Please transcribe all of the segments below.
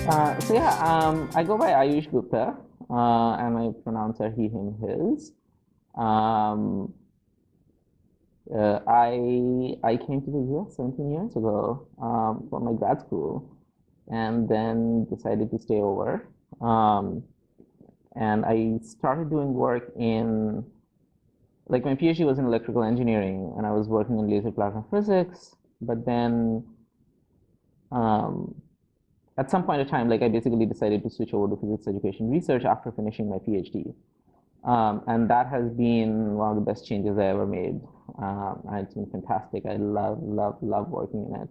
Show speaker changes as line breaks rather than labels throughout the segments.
I go by Ayush Gupta, and my pronouns are he, him, his. Um, I came to the US 17 years ago for my grad school, and then decided to stay over. And I started doing work in, like, my PhD was in electrical engineering, and I was working in laser plasma physics. But then at some point in time, like, I basically decided to switch over to physics education research after finishing my PhD. And that has been one of the best changes I ever made. And it's been fantastic. I love working in it.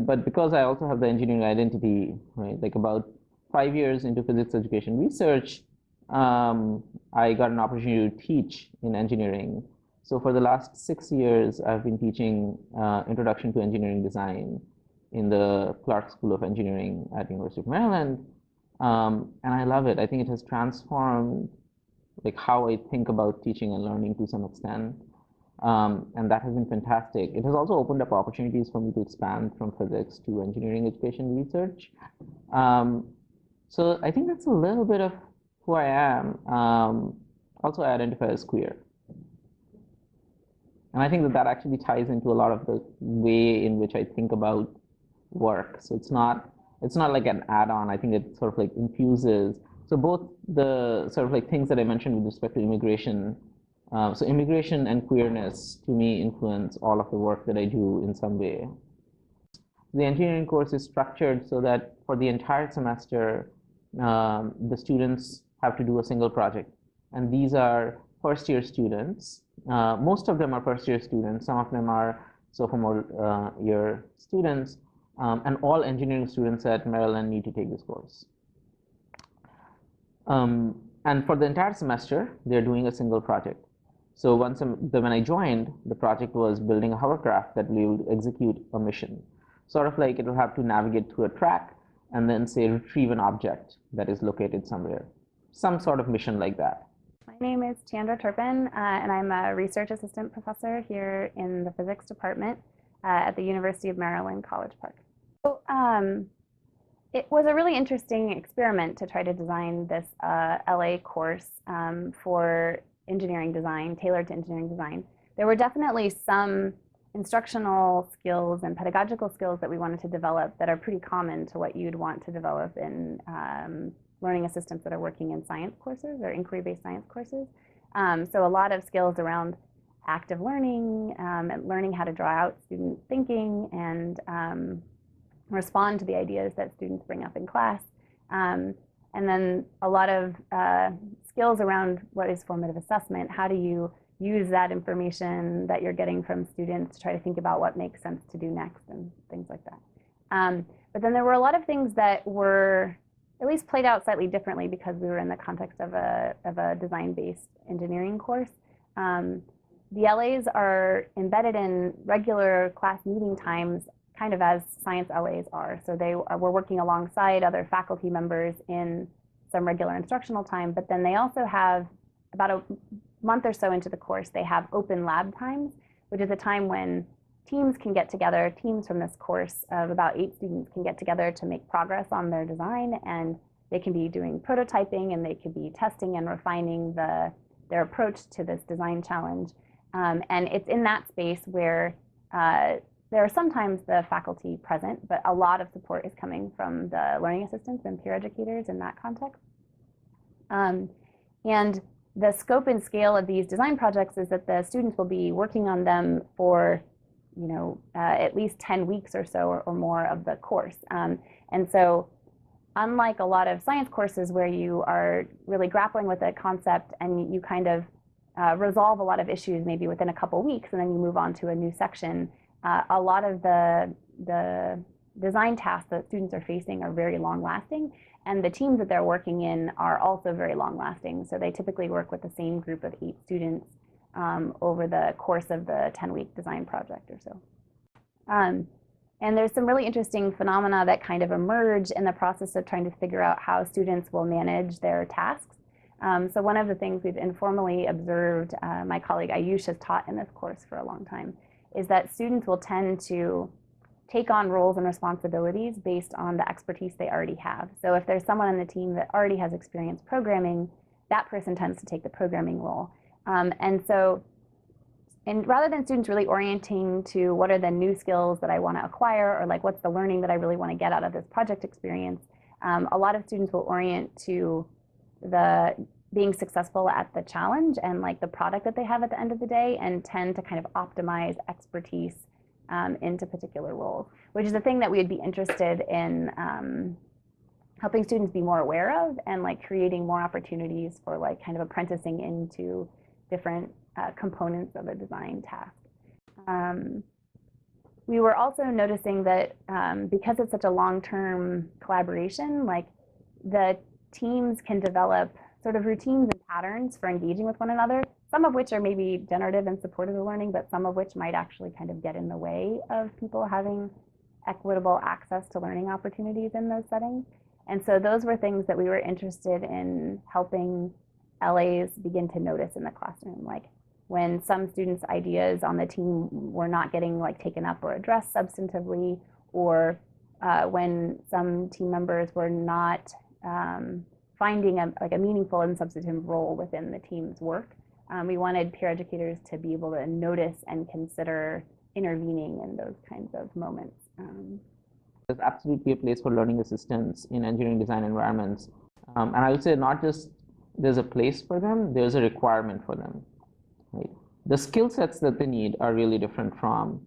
But because I also have the engineering identity, right, like about 5 years into physics education research, I got an opportunity to teach in engineering. So for the last 6 years, I've been teaching Introduction to Engineering Design in the Clark School of Engineering at University of Maryland. And I love it. I think it has transformed like how I think about teaching and learning to some extent. And that has been fantastic. It has also opened up opportunities for me to expand from physics to engineering education research. So I think that's a little bit of who I am. Also, I identify as queer. And I think that actually ties into a lot of the way in which I think about work. So it's not like an add-on. I think it sort of like infuses. So both the sort of like things that I mentioned with respect to immigration. So immigration and queerness to me influence all of the work that I do in some way. The engineering course is structured so that for the entire semester, the students have to do a single project. And these are first-year students. Most of them are first-year students. Some of them are sophomore year students. And all engineering students at Maryland need to take this course. And for the entire semester, they're doing a single project. So when I joined, the project was building a hovercraft that will execute a mission. Sort of like it'll have to navigate through a track and then, say, retrieve an object that is located somewhere. Some sort of mission like that.
My name is Chandra Turpen, and I'm a research assistant professor here in the physics department at the University of Maryland, College Park. So it was a really interesting experiment to try to design this LA course for engineering design, tailored to engineering design. There were definitely some instructional skills and pedagogical skills that we wanted to develop that are pretty common to what you'd want to develop in learning assistants that are working in science courses or inquiry-based science courses. So a lot of skills around active learning, and learning how to draw out student thinking and respond to the ideas that students bring up in class. And then a lot of skills around what is formative assessment. How do you use that information that you're getting from students to try to think about what makes sense to do next and things like that. But then there were a lot of things that were at least played out slightly differently because we were in the context of a design-based engineering course. The LAs are embedded in regular class meeting times kind of as science LAs are. So we're working alongside other faculty members in some regular instructional time, but then they also have about a month or so into the course, they have open lab times, which is a time when teams can get together, teams from this course of about 8 students can get together to make progress on their design, and they can be doing prototyping and they could be testing and refining their approach to this design challenge. And it's in that space where there are sometimes the faculty present, but a lot of support is coming from the learning assistants and peer educators in that context. And the scope and scale of these design projects is that the students will be working on them for at least 10 weeks or so or more of the course. And so unlike a lot of science courses where you are really grappling with a concept and you kind of resolve a lot of issues maybe within a couple weeks and then you move on to a new section, a lot of the design tasks that students are facing are very long-lasting, and the teams that they're working in are also very long-lasting. So they typically work with the same group of 8 students over the course of the 10-week design project or so. And there's some really interesting phenomena that kind of emerge in the process of trying to figure out how students will manage their tasks. So one of the things we've informally observed, my colleague Ayush has taught in this course for a long time, is that students will tend to take on roles and responsibilities based on the expertise they already have. So if there's someone on the team that already has experience programming, that person tends to take the programming role. And rather than students really orienting to what are the new skills that I want to acquire, or like what's the learning that I really want to get out of this project experience, a lot of students will orient to the being successful at the challenge and like the product that they have at the end of the day, and tend to kind of optimize expertise into particular roles, which is a thing that we would be interested in helping students be more aware of, and like creating more opportunities for like kind of apprenticing into different components of a design task. We were also noticing that because it's such a long-term collaboration, like the teams can develop sort of routines and patterns for engaging with one another, some of which are maybe generative and supportive of learning, but some of which might actually kind of get in the way of people having equitable access to learning opportunities in those settings. And so those were things that we were interested in helping LAs begin to notice in the classroom, like when some students' ideas on the team were not getting like taken up or addressed substantively, or when some team members were not finding a meaningful and substantive role within the team's work. We wanted peer educators to be able to notice and consider intervening in those kinds of moments.
There's absolutely a place for learning assistants in engineering design environments. And I would say not just there's a place for them, there's a requirement for them. Right? The skill sets that they need are really different from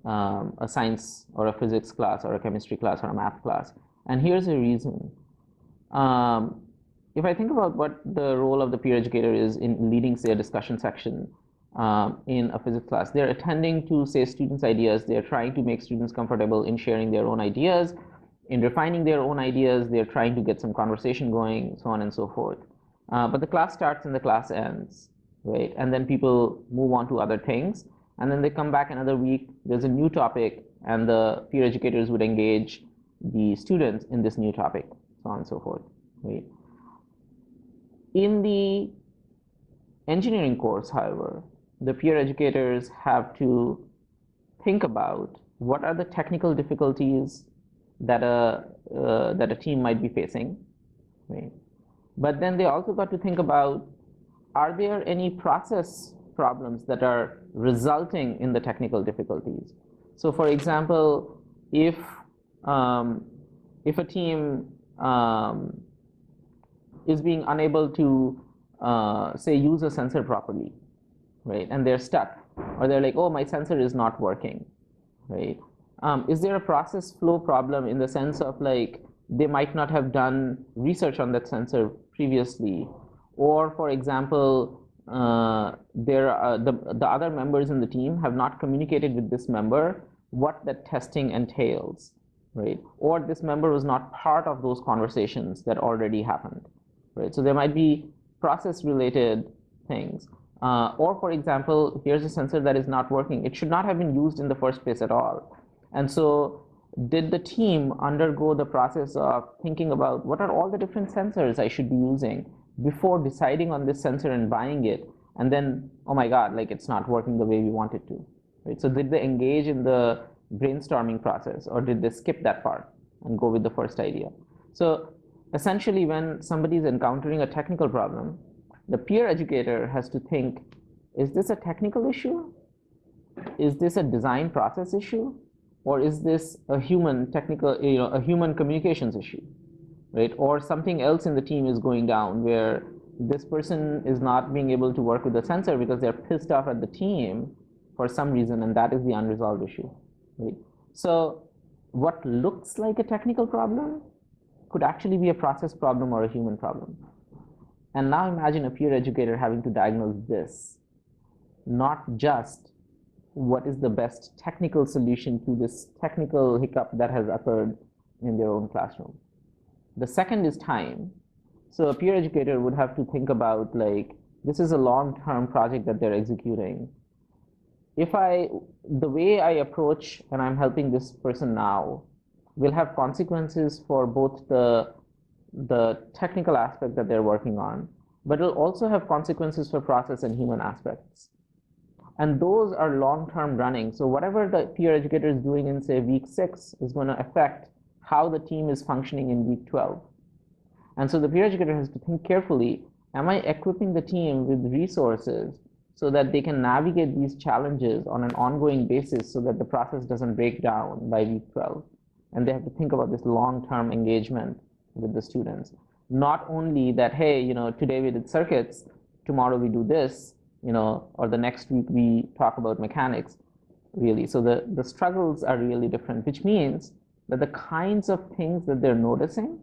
a science or a physics class or a chemistry class or a math class. And here's a reason. If I think about what the role of the peer educator is in leading, say, a discussion section in a physics class, they're attending to, say, students' ideas. They're trying to make students comfortable in sharing their own ideas, in refining their own ideas. They're trying to get some conversation going, so on and so forth. But the class starts and the class ends, right? And then people move on to other things. And then they come back another week, there's a new topic, and the peer educators would engage the students in this new topic, so on and so forth, right? In the engineering course, however, the peer educators have to think about what are the technical difficulties that a team might be facing, right? But then they also got to think about, are there any process problems that are resulting in the technical difficulties? So for example, if a team is being unable to, say, use a sensor properly, right? And they're stuck, or they're like, oh, my sensor is not working, right? Is there a process flow problem in the sense of like, they might not have done research on that sensor previously, or for example, the other members in the team have not communicated with this member what that testing entails, right? Or this member was not part of those conversations that already happened, right? So there might be process-related things. Or for example, here's a sensor that is not working. It should not have been used in the first place at all. And so did the team undergo the process of thinking about what are all the different sensors I should be using before deciding on this sensor and buying it, and then, oh my God, like it's not working the way we want it to, right? So did they engage in the brainstorming process, or did they skip that part and go with the first idea? So essentially, when somebody is encountering a technical problem, the peer educator has to think, is this a technical issue? Is this a design process issue? Or is this a human a human communications issue, right? Or something else in the team is going down where this person is not being able to work with the sensor because they're pissed off at the team for some reason, and that is the unresolved issue, right? So what looks like a technical problem could actually be a process problem or a human problem. And now imagine a peer educator having to diagnose this, not just what is the best technical solution to this technical hiccup that has occurred in their own classroom. The second is time. So a peer educator would have to think about, like, this is a long-term project that they're executing. The way I approach and I'm helping this person now will have consequences for both the technical aspect that they're working on, but it'll also have consequences for process and human aspects. And those are long-term running. So whatever the peer educator is doing in, say, week 6 is going to affect how the team is functioning in week 12. And so the peer educator has to think carefully, am I equipping the team with resources so that they can navigate these challenges on an ongoing basis so that the process doesn't break down by week 12? And they have to think about this long-term engagement with the students. Not only that, hey, today we did circuits, tomorrow we do this, or the next week we talk about mechanics, really. So the struggles are really different, which means that the kinds of things that they're noticing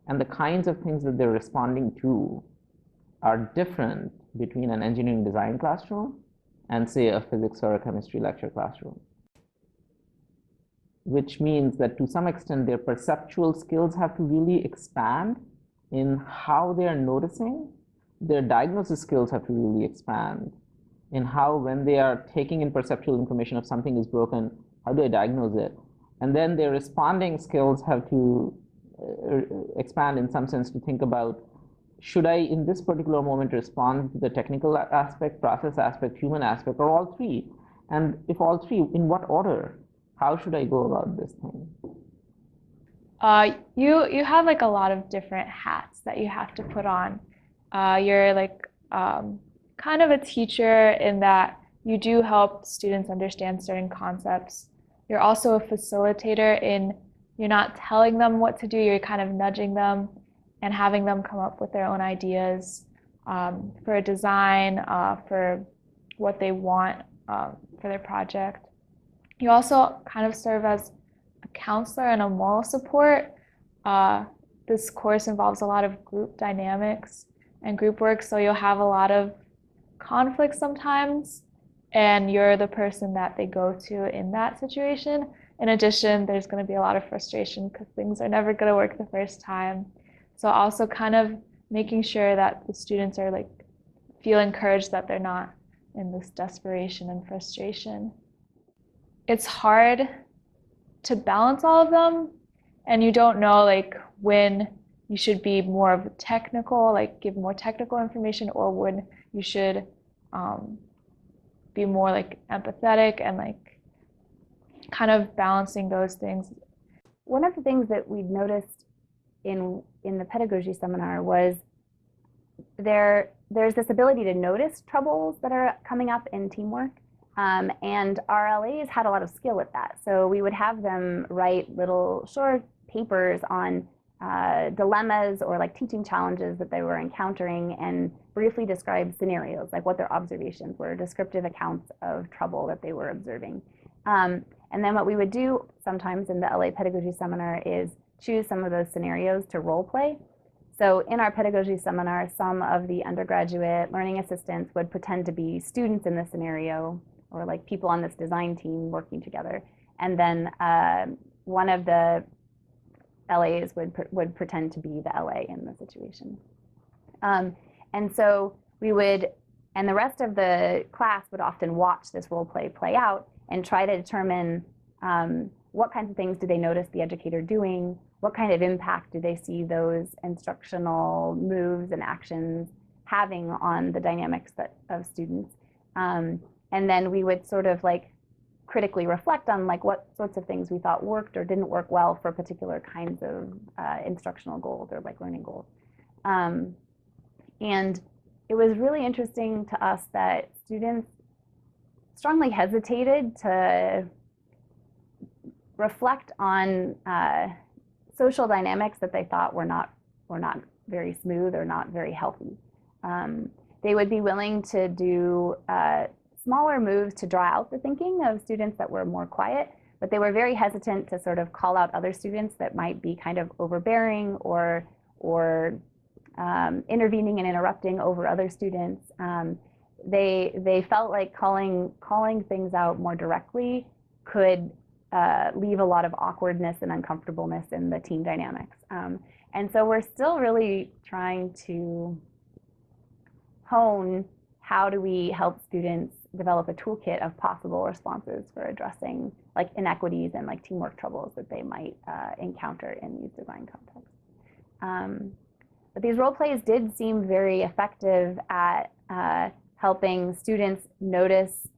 and the kinds of things that they're responding to are different between an engineering design classroom and, say, a physics or a chemistry lecture classroom. Which means that to some extent, their perceptual skills have to really expand in how they are noticing. Their diagnosis skills have to really expand in how, when they are taking in perceptual information of something is broken, how do I diagnose it? And then their responding skills have to expand in some sense to think about, should I, in this particular moment, respond to the technical aspect, process aspect, human aspect, or all three? And if all three, in what order? How should I go about this thing?
You have like a lot of different hats that you have to put on. You're like kind of a teacher in that you do help students understand certain concepts. You're also a facilitator in you're not telling them what to do, you're kind of nudging them and having them come up with their own ideas for a design, for what they want for their project. You also kind of serve as a counselor and a moral support. This course involves a lot of group dynamics and group work, so you'll have a lot of conflict sometimes, and you're the person that they go to in that situation. In addition, there's going to be a lot of frustration because things are never going to work the first time. So also kind of making sure that the students are like feel encouraged, that they're not in this desperation and frustration. It's hard to balance all of them, and you don't know like when you should be more of technical, like give more technical information, or when you should be more like empathetic and like kind of balancing those things.
One of the things that we'd noticed in the pedagogy seminar was there's this ability to notice troubles that are coming up in teamwork. And our LAs had a lot of skill at that. So we would have them write little short papers on dilemmas or like teaching challenges that they were encountering and briefly describe scenarios, like what their observations were, descriptive accounts of trouble that they were observing. And then what we would do sometimes in the LA Pedagogy Seminar is choose some of those scenarios to role play. So in our pedagogy seminar, some of the undergraduate learning assistants would pretend to be students in the scenario, or like people on this design team working together. And then one of the LAs would pretend to be the LA in the situation. And so we would, and the rest of the class would often watch this role play out and try to determine what kinds of things do they notice the educator doing, what kind of impact do they see those instructional moves and actions having on the dynamics of students. And then we would sort of like critically reflect on like what sorts of things we thought worked or didn't work well for particular kinds of instructional goals or like learning goals. And it was really interesting to us that students strongly hesitated to reflect on social dynamics that they thought were not very smooth or not very healthy. They would be willing to do smaller moves to draw out the thinking of students that were more quiet, but they were very hesitant to sort of call out other students that might be kind of overbearing or intervening and interrupting over other students. They felt like calling things out more directly could leave a lot of awkwardness and uncomfortableness in the team dynamics. And so we're still really trying to hone how do we help students develop a toolkit of possible responses for addressing like inequities and like teamwork troubles that they might encounter in these design contexts. But these role plays did seem very effective at helping students notice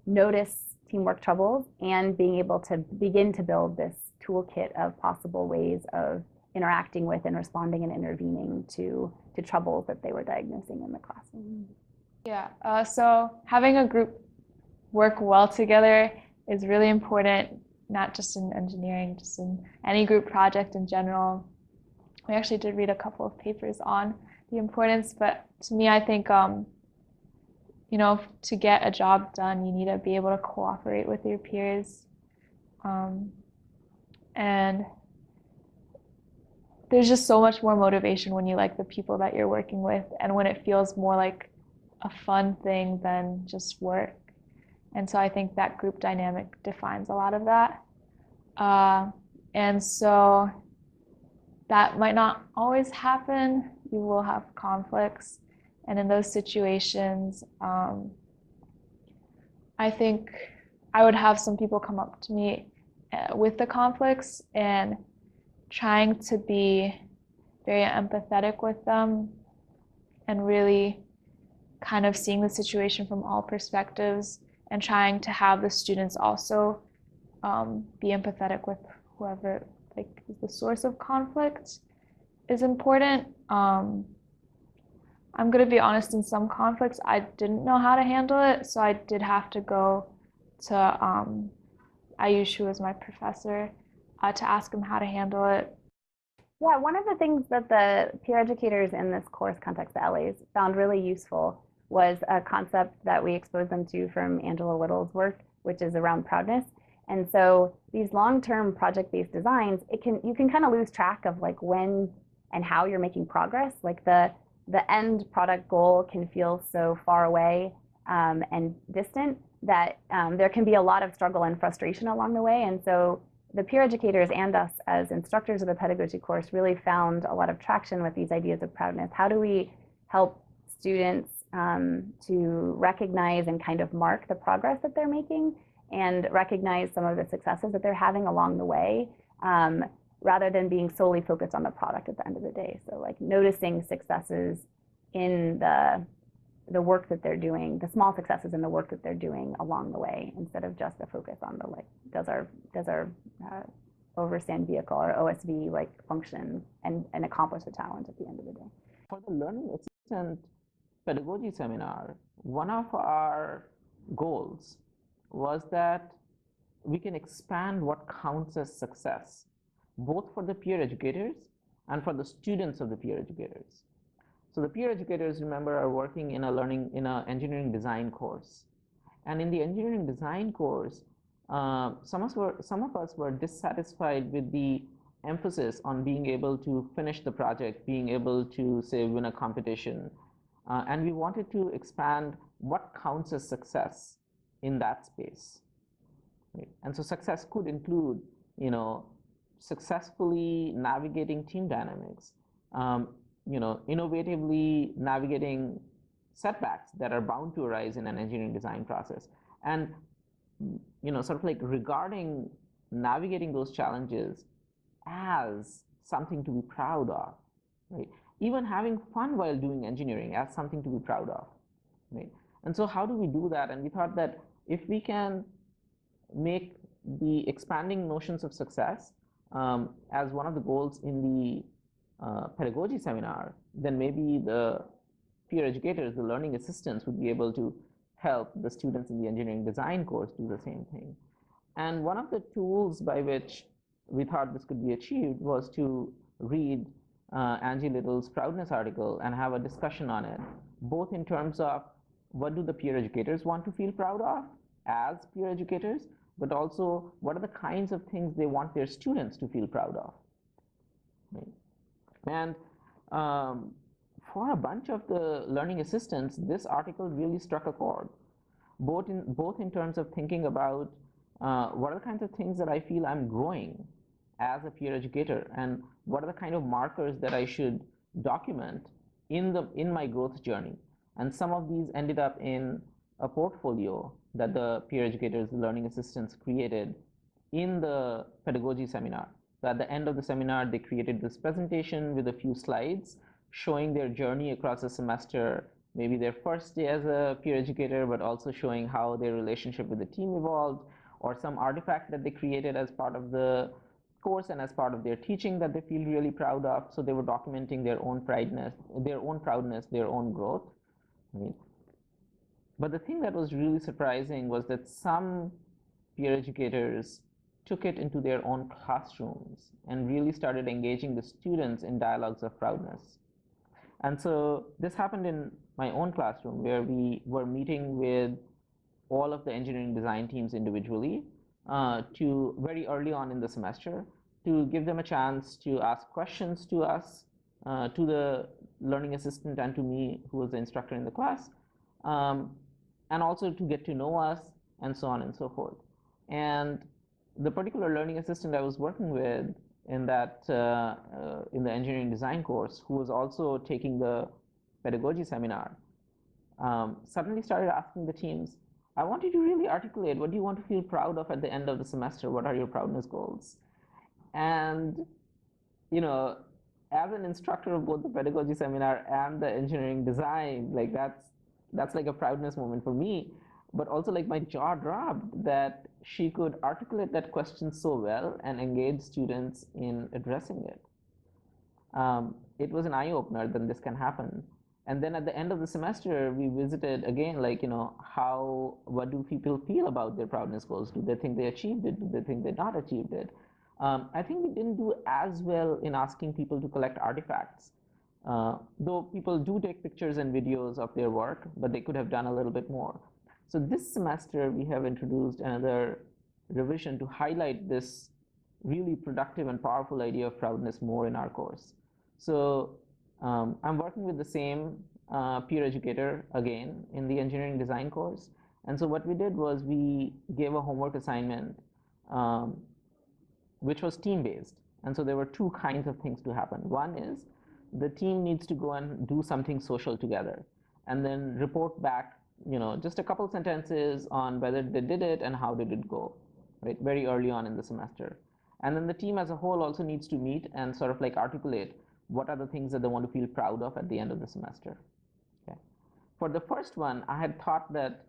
notice teamwork troubles and being able to begin to build this toolkit of possible ways of interacting with and responding and intervening to troubles that they were diagnosing in the classroom.
Yeah, so having a group work well together is really important, not just in engineering, just in any group project in general. We actually did read a couple of papers on the importance, but to me, I think, you know, to get a job done, you need to be able to cooperate with your peers. And there's just so much more motivation when you like the people that you're working with and when it feels more like a fun thing than just work. And so I think that group dynamic defines a lot of that. And so that might not always happen. You will have conflicts. And in those situations, I think I would have some people come up to me with the conflicts and trying to be very empathetic with them and really kind of seeing the situation from all perspectives and trying to have the students also be empathetic with whoever like is the source of conflict is important. I'm going to be honest, in some conflicts, I didn't know how to handle it, so I did have to go to Ayush, who was my professor, to ask him how to handle it.
Yeah, one of the things that the peer educators in this course context, the LAs, found really useful was a concept that we exposed them to from Angela Little's work, which is around proudness. And so these long-term project-based designs, you can kind of lose track of like when and how you're making progress. Like the end product goal can feel so far away and distant that there can be a lot of struggle and frustration along the way. And so the peer educators and us as instructors of the pedagogy course really found a lot of traction with these ideas of proudness. How do we help students to recognize and kind of mark the progress that they're making and recognize some of the successes that they're having along the way, rather than being solely focused on the product at the end of the day. So like noticing successes in the work that they're doing, the small successes in the work that they're doing along the way, instead of just a focus on the like, does our overstand vehicle or OSV like function and accomplish the challenge at the end of the day.
For the learning assistant pedagogy seminar, one of our goals was that we can expand what counts as success, both for the peer educators and for the students of the peer educators. So the peer educators, remember, are working in an engineering design course. And in the engineering design course, some of us were dissatisfied with the emphasis on being able to finish the project, being able to, say, win a competition. And we wanted to expand what counts as success in that space. Right? And so success could include, you know, successfully navigating team dynamics, you know, innovatively navigating setbacks that are bound to arise in an engineering design process, and, you know, sort of like regarding navigating those challenges as something to be proud of, right? Even having fun while doing engineering as something to be proud of, right? And so how do we do that? And we thought that if we can make the expanding notions of success as one of the goals in the pedagogy seminar, then maybe the peer educators, the learning assistants, would be able to help the students in the engineering design course do the same thing. And one of the tools by which we thought this could be achieved was to read Angie Little's Proudness article and have a discussion on it, both in terms of what do the peer educators want to feel proud of as peer educators, but also what are the kinds of things they want their students to feel proud of. Right? And for a bunch of the learning assistants, this article really struck a chord, both in terms of thinking about what are the kinds of things that I feel I'm growing as a peer educator, and what are the kind of markers that I should document in my growth journey. And some of these ended up in a portfolio that the peer educators, the learning assistants, created in the pedagogy seminar. So at the end of the seminar, they created this presentation with a few slides showing their journey across the semester, maybe their first day as a peer educator, but also showing how their relationship with the team evolved, or some artifact that they created as part of the course and as part of their teaching that they feel really proud of. So they were documenting their own proudness, their own growth. Right? But the thing that was really surprising was that some peer educators took it into their own classrooms and really started engaging the students in dialogues of proudness. And so this happened in my own classroom, where we were meeting with all of the engineering design teams individually to very early on in the semester, to give them a chance to ask questions to us, to the learning assistant and to me, who was the instructor in the class, and also to get to know us, and so on and so forth. And the particular learning assistant I was working with in that in the engineering design course, who was also taking the pedagogy seminar, suddenly started asking the teams, I want you to really articulate, what do you want to feel proud of at the end of the semester? What are your proudness goals? And, you know, as an instructor of both the pedagogy seminar and the engineering design, like that's like a proudness moment for me, but also like my jaw dropped that she could articulate that question so well and engage students in addressing it. It was an eye-opener that this can happen. And then at the end of the semester, we visited again, like, you know, what do people feel about their proudness goals? Do they think they achieved it? Do they think they not achieved it? I think we didn't do as well in asking people to collect artifacts. Though people do take pictures and videos of their work, but they could have done a little bit more. So this semester, we have introduced another revision to highlight this really productive and powerful idea of proudness more in our course. So I'm working with the same peer educator again in the engineering design course. And so what we did was we gave a homework assignment, which was team-based. And so there were two kinds of things to happen. One is the team needs to go and do something social together and then report back, you know, just a couple sentences on whether they did it and how did it go, right, very early on in the semester. And then the team as a whole also needs to meet and sort of like articulate what are the things that they want to feel proud of at the end of the semester. Okay. For the first one, I had thought that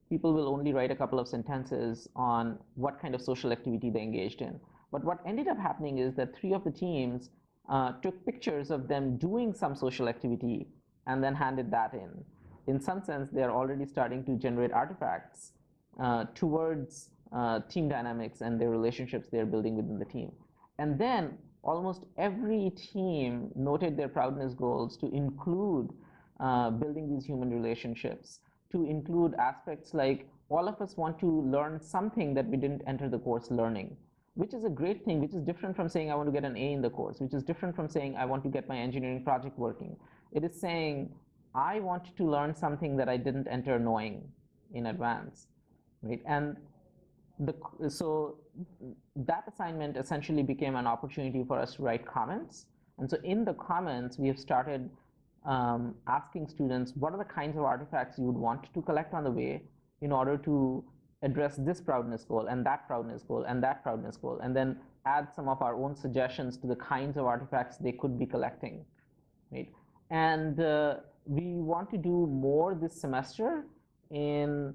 people will only write a couple of sentences on what kind of social activity they engaged in. But what ended up happening is that 3 of the teams took pictures of them doing some social activity and then handed that in. In some sense, they're already starting to generate artifacts towards team dynamics and their relationships they're building within the team. And then almost every team noted their proudness goals to include building these human relationships, to include aspects like all of us want to learn something that we didn't enter the course learning, which is a great thing, which is different from saying I want to get an A in the course, which is different from saying I want to get my engineering project working. It is saying I want to learn something that I didn't enter knowing in advance, right? And so that assignment essentially became an opportunity for us to write comments. And so in the comments, we have started asking students, what are the kinds of artifacts you would want to collect on the way in order to address this proudness goal and that proudness goal and that proudness goal, and then add some of our own suggestions to the kinds of artifacts they could be collecting, right? And we want to do more this semester in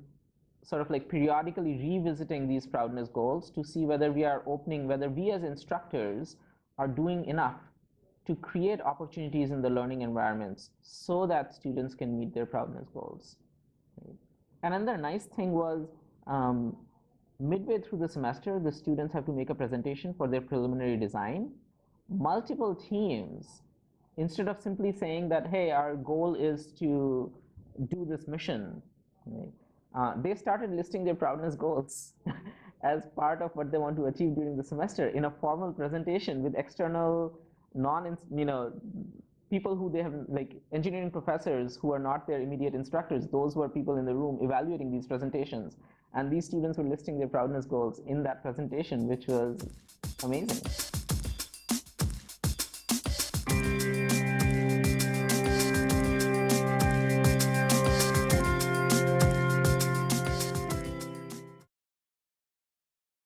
sort of like periodically revisiting these proudness goals to see whether whether we as instructors are doing enough to create opportunities in the learning environments so that students can meet their proudness goals. Right? And another nice thing was midway through the semester, the students have to make a presentation for their preliminary design. Multiple teams, instead of simply saying that, hey, our goal is to do this mission, right? They started listing their proudness goals as part of what they want to achieve during the semester in a formal presentation with external people who they have, like engineering professors who are not their immediate instructors. Those were people in the room evaluating these presentations. And these students were listing their proudness goals in that presentation, which was amazing.